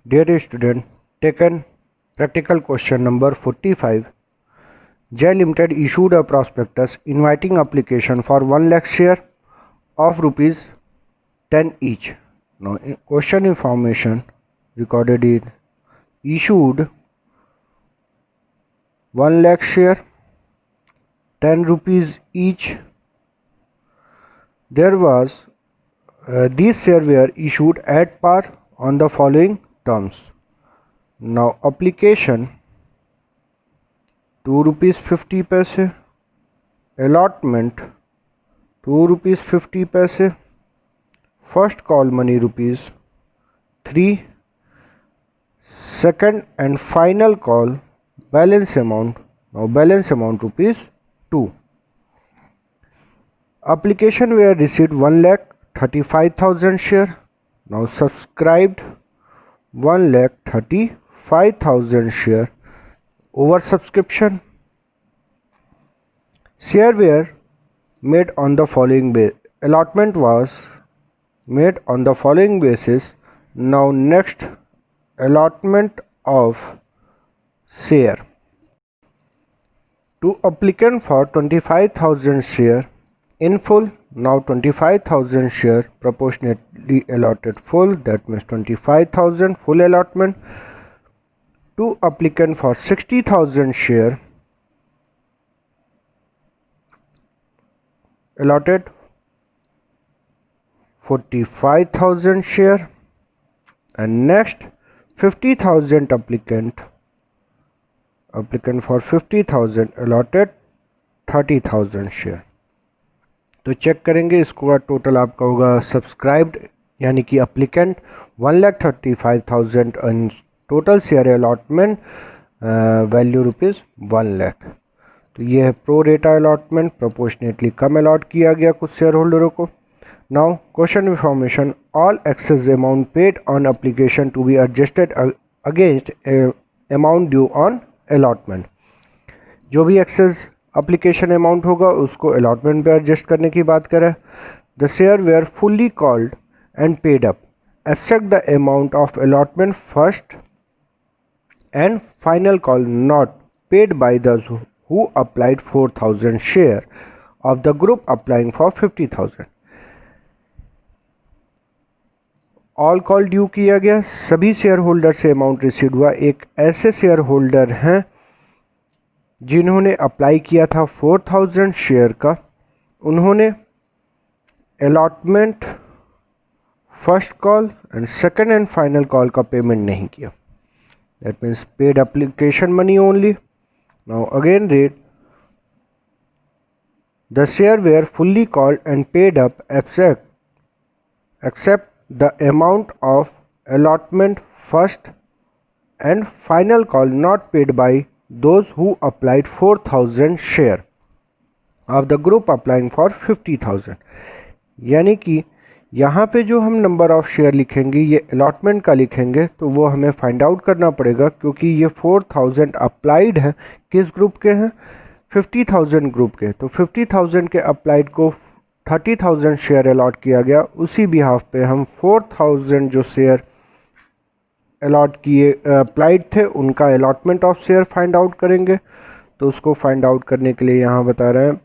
Dear student, taken practical question number 45. J Limited issued a prospectus inviting application for 1 lakh share of rupees 10 each. Now, question information recorded in issued 1 lakh share 10 rupees each. There was these shares were issued at par on the following terms. Now, application 2 rupees 50 paise, allotment 2 rupees 50 paise, first call money rupees 3, second and final call balance amount, now balance amount rupees 2. Application were received 1,35,000 share. Now subscribed 1,35,000 share. Over subscription. Share were made on the following basis. Allotment was made on the following basis. Now next, allotment of share to applicant for 25,000 share in full. Now 25,000 share proportionately allotted full, that means 25,000 full allotment. To applicant for 60,000 share allotted 45,000 share, and next 50,000 applicant for 50,000 allotted 30,000 share. तो check करेंगे, इसको total आपका होगा subscribed यानी कि applicant 1,35,000 and total share allotment value rupees 1 lakh. तो ये है प्रो रेटा अलॉटमेंट, प्रोपोर्शनेटली कम अलॉट किया गया कुछ शेयर होल्डरों को. Now question information, all excess amount paid on application to be adjusted against amount due on allotment. जो भी एक्सेस एप्लीकेशन अमाउंट होगा उसको अलॉटमेंट पे एडजस्ट करने की बात करें. The share were fully called and paid up except the amount of allotment first and final call not paid by those who applied 4,000 share of the group applying for 50,000. All call due किया गया, सभी share holder से amount receive हुआ. एक ऐसे share holder हैं जिन्होंने apply किया था 4,000 शेयर का, उन्होंने allotment first call and second and final call का पेमेंट नहीं किया. That means paid application money only. Now again read, the share were fully called and paid up except the amount of allotment first and final call not paid by those who applied 4,000 share of the group applying for 50,000. यानी कि यहाँ पे जो हम number of share लिखेंगे ये allotment का लिखेंगे, तो वो हमें फाइंड आउट करना पड़ेगा क्योंकि ये 4,000 अप्लाइड हैं. किस ग्रुप के हैं? 50,000 ग्रुप के. तो 50,000 के अप्लाइड को 30,000 शेयर अलॉट किया गया. उसी बिहाफ पे हम 4,000 जो शेयर अलॉट किए अप्लाइड थे उनका allotment of share find out करेंगे. तो उसको फाइंड आउट करने के लिए यहाँ बता रहे हैं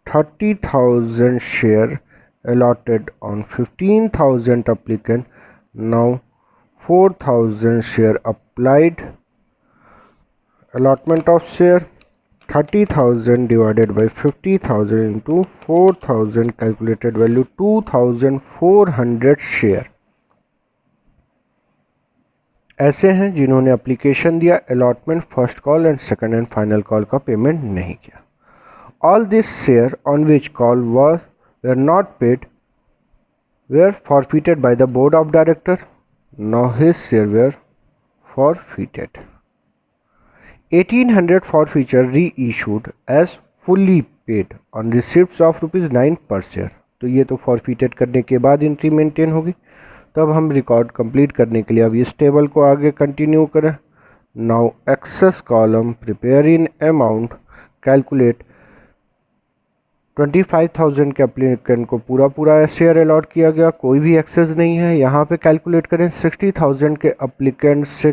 30,000 share allotted on 15,000 applicant. Now 4,000 share applied, allotment of share 30,000 divided by 50,000 into 4,000, calculated value 2,400 share. ऐसे हैं जिन्होंने एप्लीकेशन दिया, allotment first call and second and final call का पेमेंट नहीं किया. All this share on which call was were not paid were forfeited by the board of director. Now his share were forfeited. 1,800 forfeiture reissued as fully paid on receipts of ₹9 per share. तो ये तो forfeited करने के बाद entry maintain होगी. तो अब हम रिकॉर्ड कंप्लीट करने के लिए अब इस टेबल को आगे कंटिन्यू करें. Now excess column prepare in amount, calculate 25,000 के एप्लीकेंट को पूरा शेयर अलॉट किया गया, कोई भी एक्सेस नहीं है। यहाँ पे कैलकुलेट करें 60,000 के एप्लीकेंट से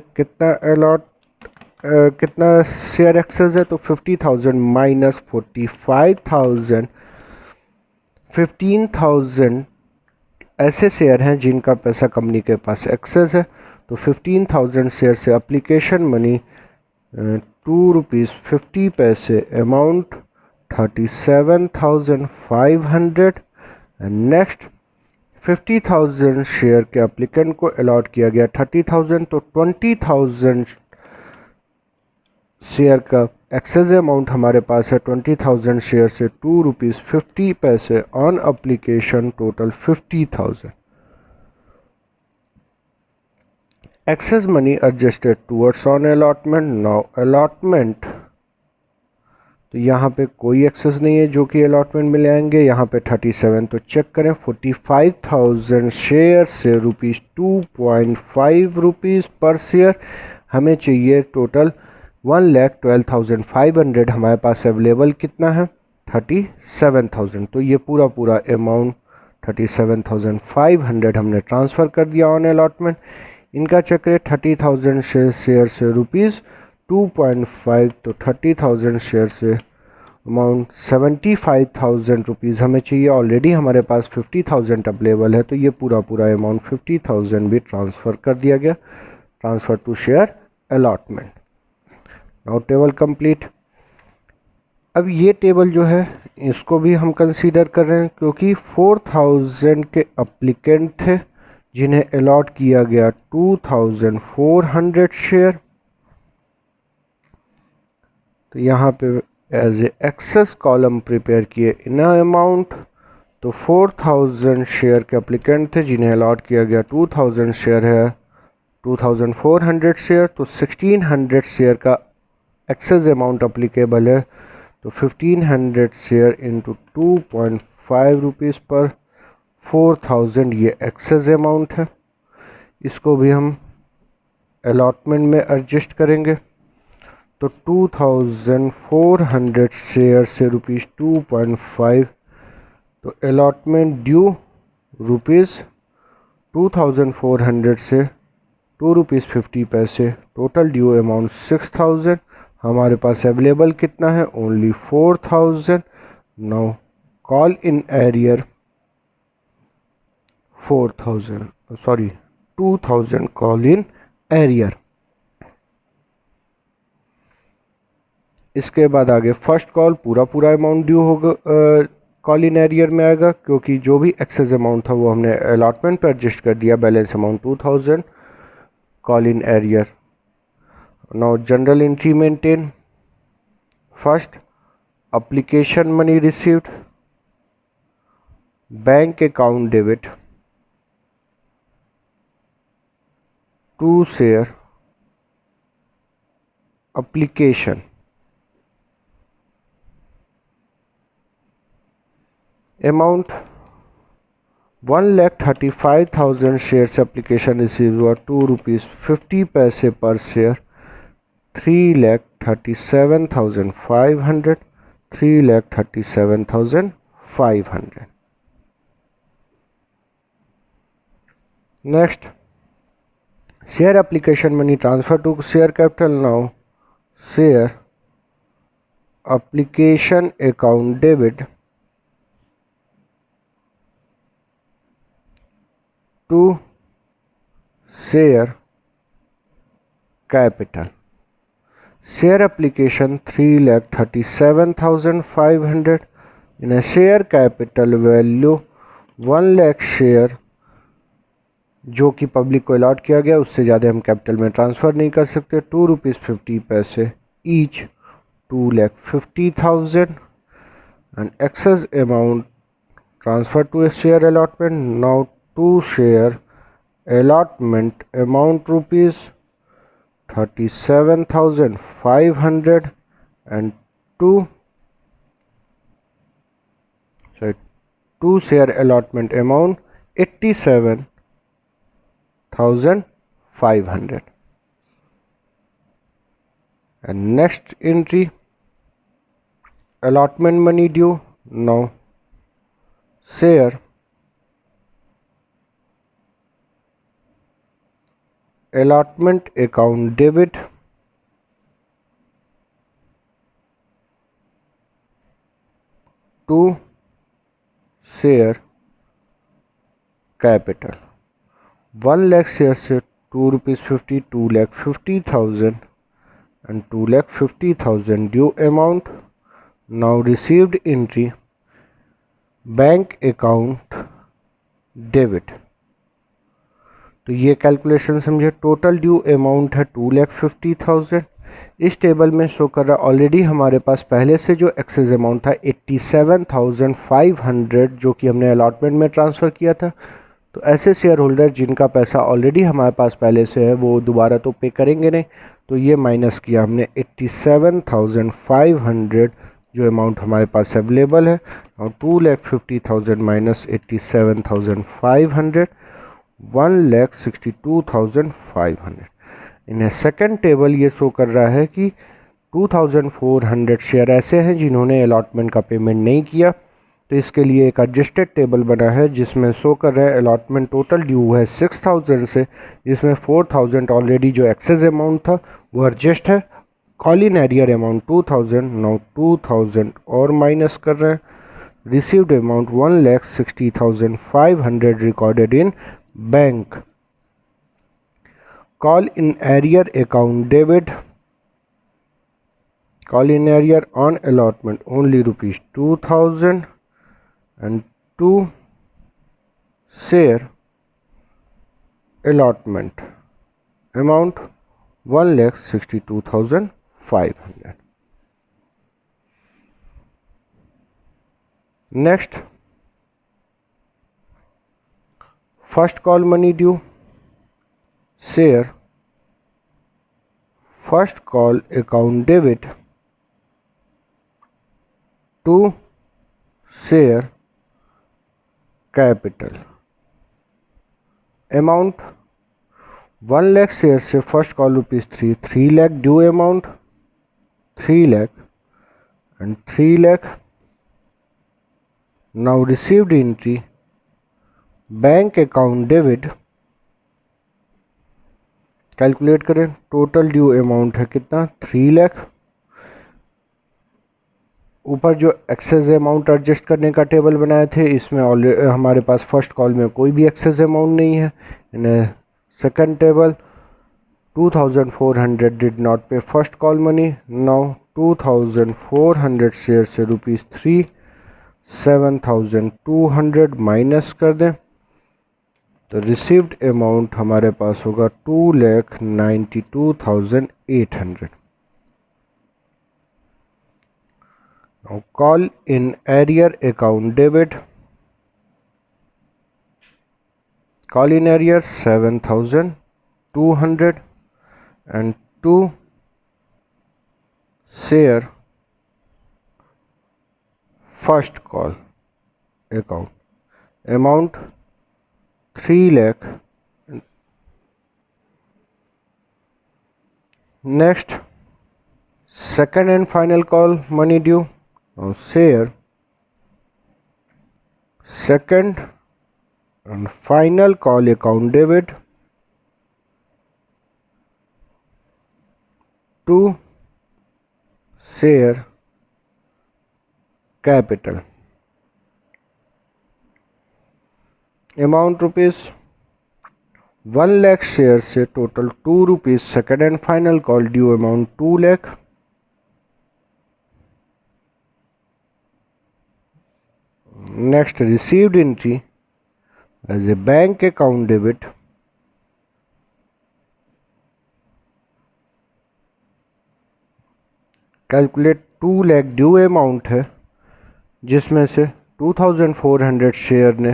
कितना शेयर एक्सेस है, तो 50,000 माइनस 45,000, 15,000 ऐसे शेयर हैं जिनका पैसा कंपनी के पास एक्सेस है। तो 15,000 शेयर से application money ₹2.50 amount 37,500। And next 50,000 share के एप्लीकेंट को अलॉट किया गया 30,000, तो 20,000 शेयर का एक्सेस अमाउंट हमारे पास है 20,000 शेयर से ₹2.50 on application, total 50,000। Excess money adjusted towards on allotment. Now allotment, तो यहाँ पे कोई एक्सेस नहीं है जो कि अलॉटमेंट में ले आएंगे। यहाँ पे 37, तो चेक करें 45,000 शेयर से ₹2.5 पर शेयर हमें चाहिए। टोटल 1,12,500 हमारे पास अवेलेबल कितना है 37,000। तो ये पूरा अमाउंट 37,500 हमने ट्रांसफ़र कर दिया ऑन अलॉटमेंट। इनका चेक रेट 30,000 शेयर से ₹2.5, तो 30,000 शेयर से अमाउंट 75,000 रुपीज़ हमें चाहिए। ऑलरेडी हमारे पास 50,000 अवेलेबल है, तो ये पूरा अमाउंट 50,000 भी ट्रांसफ़र कर दिया गया, transfer to share allotment. Now table complete. अब ये टेबल जो है इसको भी हम कंसीडर कर रहे हैं, क्योंकि 4,000 के एप्लीकेंट थे जिन्हें अलॉट किया गया 2,400 शेयर। तो यहाँ पे as a excess column prepare किए इन अमाउंट। तो 4,000 शेयर के एप्लीकेंट थे जिन्हें अलॉट किया गया 2,000 शेयर है, 2,400 शेयर, तो 1,600 शेयर का एक्सेस अमाउंट अप्लीकेबल है। तो 1,500 शेयर इंटू ₹2.5 पर 4,000 ये एक्सेस अमाउंट है। इसको भी हम अलॉटमेंट में एडजस्ट करेंगे। तो 2,400 शेयर से ₹2.5, तो अलॉटमेंट ड्यू ₹2,400 से ₹2.50, टोटल ड्यू अमाउंट 6,000। हमारे पास अवेलेबल कितना है only 4,000। Now call in arrear 2,000 call in arrear. इसके बाद आगे फर्स्ट कॉल पूरा अमाउंट ड्यू होगा, कॉल इन एरियर में आएगा, क्योंकि जो भी एक्सेस अमाउंट था वो हमने अलॉटमेंट पर एडजस्ट कर दिया। Balance amount 2,000 call in arrear. Now general entry maintain. First application money received, bank account debit, to share application, amount 1,35,000 shares application receive हुआ ₹2.50 per share, 3,37,500, 3,37,500। Next share application money transfer to share capital. Now share application account debit to share capital. Share application 3,37,500 in a share capital value 1 lakh share जो कि public को allot किया गया, उससे ज़्यादा हम capital में ट्रांसफ़र नहीं कर सकते। ₹2.50 each, 2,50,000 and excess amount transfer to a share allotment. Now to share allotment amount ₹37,500 and two share allotment amount 87,500. And next entry allotment money due Now share allotment account debit to share capital. 1 lakh share से 2 rupees 50, 2,50,000 and 2,50,000 due amount. Now received entry bank account debit. तो ये calculation समझे. Total due amount है 2,50,000. इस table में show कर रहा है ऑलरेडी हमारे पास पहले से जो एक्सेस अमाउंट था 87,500 जो कि हमने अलॉटमेंट में ट्रांसफ़र किया था. तो ऐसे शेयर होल्डर जिनका पैसा ऑलरेडी हमारे पास पहले से है वो दोबारा तो पे करेंगे नहीं. तो ये माइनस किया हमने 87,500 जो अमाउंट हमारे पास अवेलेबल है. और 2,50,000 माइनस 87,500 1,62,500. इन्हें सेकंड टेबल ये शो कर रहा है कि 2,400 शेयर ऐसे हैं जिन्होंने अलॉटमेंट का पेमेंट नहीं किया. तो इसके लिए एक एडजस्टेड टेबल बना है जिसमें शो कर रहा है अलॉटमेंट टोटल ड्यू है 6,000 से, जिसमें 4,000 ऑलरेडी जो एक्सेस अमाउंट था वो एडजस्ट है. Call in arrear amount 2,000. Now 2,000 और माइनस कर रहे हैं. Received amount 1,60,500 recorded in bank. Call in arrear account debit. Call in arrear on allotment only rupees 2,000 and to share allotment amount 1,62,500. Next, first call money due. Share first call account debit to share capital. Amount 1 lakh share से first call ₹3, 3 lakh due amount 3 lakh and 3 lakh. Now received entry bank account debit. Calculate करें. Total due amount है कितना 3 लाख. ऊपर जो excess amount adjust करने का table बनाए थे इसमें ऑलरेडी हमारे पास फर्स्ट कॉल में कोई भी एक्सेस अमाउंट नहीं है. In second table 2,400 did not pay first call money. Now 2,400 share से ₹3 7,200 माइनस कर दें तो रिसीव्ड अमाउंट हमारे पास होगा 2,92,800. Now call in arrear account debit. Call in arrear 7,200 and to share first call account amount 3 lakh. Next, second and final call money due. Now share second and final call account debit to share capital. Amount ₹1 lakh share से total ₹2 second and final call due amount 2 lakh. Next, received entry as a bank account debit. Calculate 2 lakh due amount है जिसमें से 2,400 share ने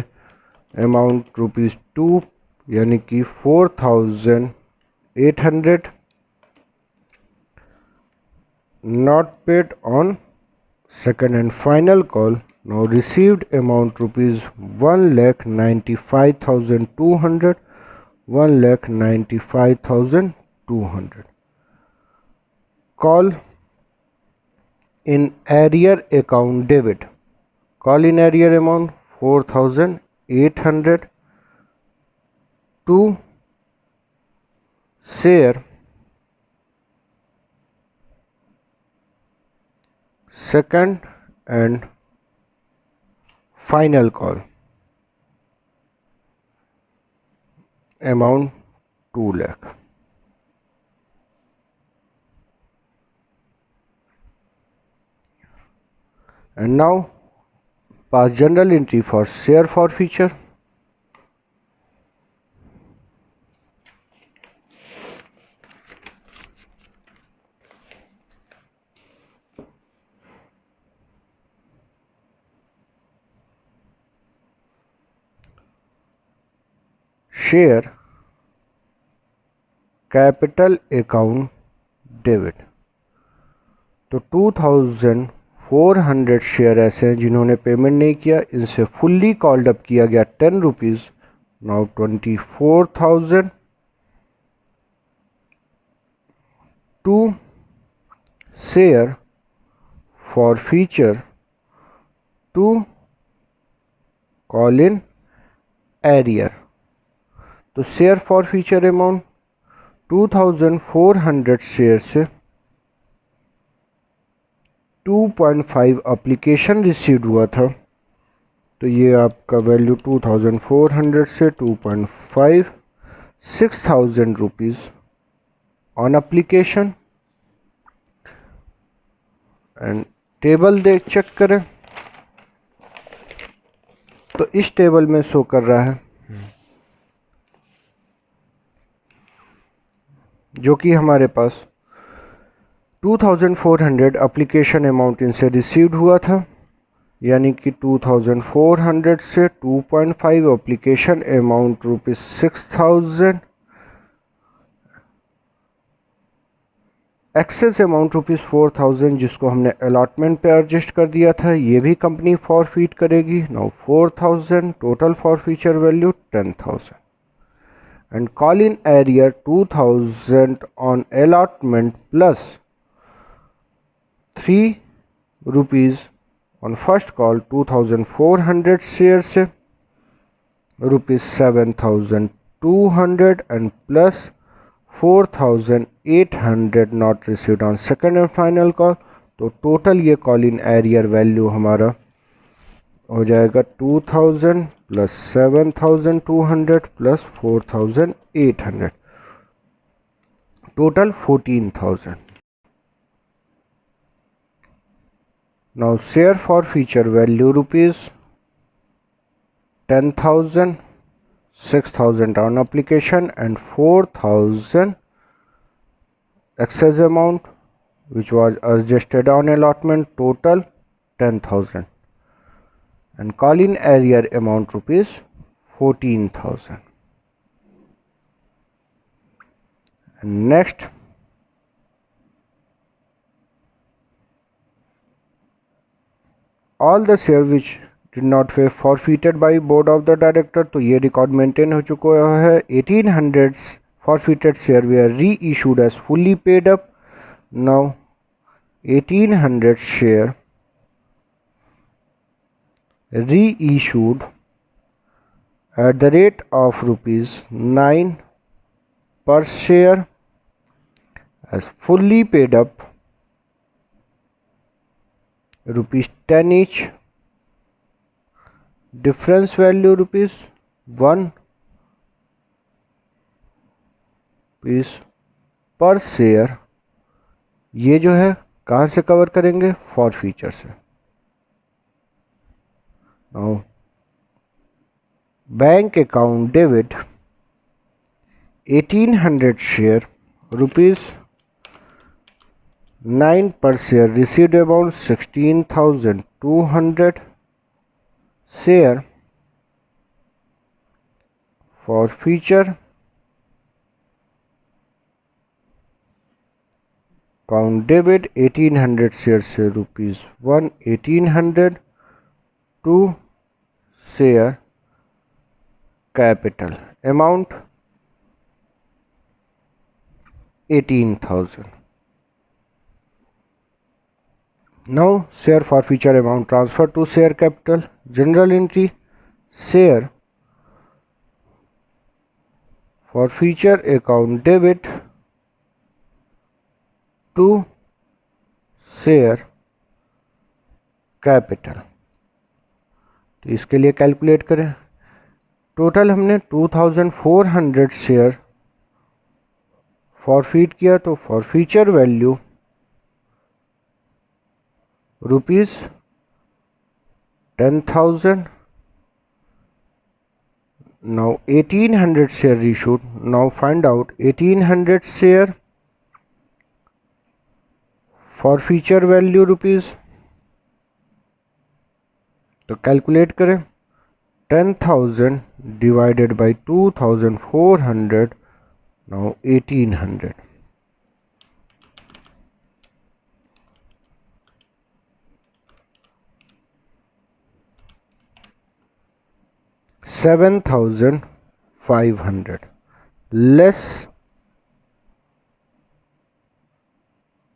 amount ₹2 यानी कि 4,800 not paid on second and final call. Now received amount ₹1,95,200 1,95,200. Call in arrear account debit. Call in arrear amount 4,800 to share second and final call amount 2 lakh. And now pass journal entry for share forfeiture. Share capital account debit. तो 2400 share ऐसे हैं जिन्होंने payment नहीं किया, इनसे fully called up किया गया 10 rupees. Now 24,000 to share forfeiture to call in arrear. तो share forfeiture amount 2400 share से 2.5 एप्लीकेशन रिसीव्ड हुआ था। तो ये आपका वैल्यू 2400 से 2.5 6,000 rupees on application. And table देख चेक करें तो इस टेबल में शो कर रहा है जो कि हमारे पास 2400 एप्लीकेशन अमाउंट इनसे रिसीव्ड हुआ था, यानी कि 2400 से 2.5 एप्लीकेशन अमाउंट ₹6,000, एक्सेस अमाउंट ₹4,000 जिसको हमने अलॉटमेंट पे एडजस्ट कर दिया था, ये भी कंपनी फॉरफीट करेगी। Now 4,000 total forfeiture value 10,000 and call in arrear 2,000 on allotment plus 3 rupees on first call 2,400 shares से ₹7,200 and plus 4,800 not received on second and final call। तो टोटल ये कॉल इन एरियर वैल्यू हमारा हो जाएगा 2,000 plus 7,200 plus 4,800, total 14,000। Now share for feature value ₹10,000, 6,000 on application and 4,000 excess amount which was adjusted on allotment, total 10,000 and call in arrear amount ₹14,000। and next all the share which did not pay forfeited by board of the director। तो ये record maintain हो चुका है। 1800 forfeited share were reissued as fully paid up। now 1800 share reissued at the rate of ₹9 per share as fully paid up ₹10 each, difference value ₹1 per share। ये जो है कहाँ से कवर करेंगे? फॉर फीचर से। Now bank account debit 1800 share ₹9 per share received about 16,200 share for feature count debit 1800 share से ₹1 1800 to share capital amount 18,000। Now share forfeiture amount transferred to share capital. General entry, share forfeiture account debit to share capital. तो इसके लिए calculate करें. Total हमने 2400 share forfeit किया, तो forfeiture value ₹10,000. Now 1800 share issued. Now find out 1800 share forfeiture value rupees. तो calculate करें. 10,000 divided by 2400. Now 1800. 7,500 less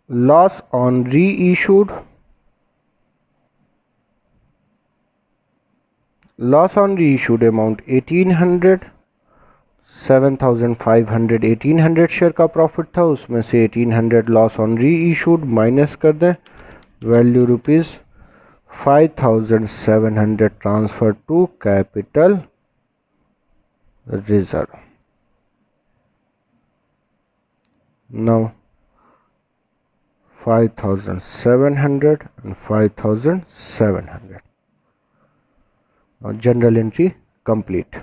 loss on reissued. Loss on reissued amount 1800. 7,500 1800 share का प्रॉफिट था, उसमें से 1800 लॉस ऑन रीइशूड माइनस कर दें. Value ₹5,700 transfer to capital reserve. Now 5,700 and 5,700. Now general entry complete.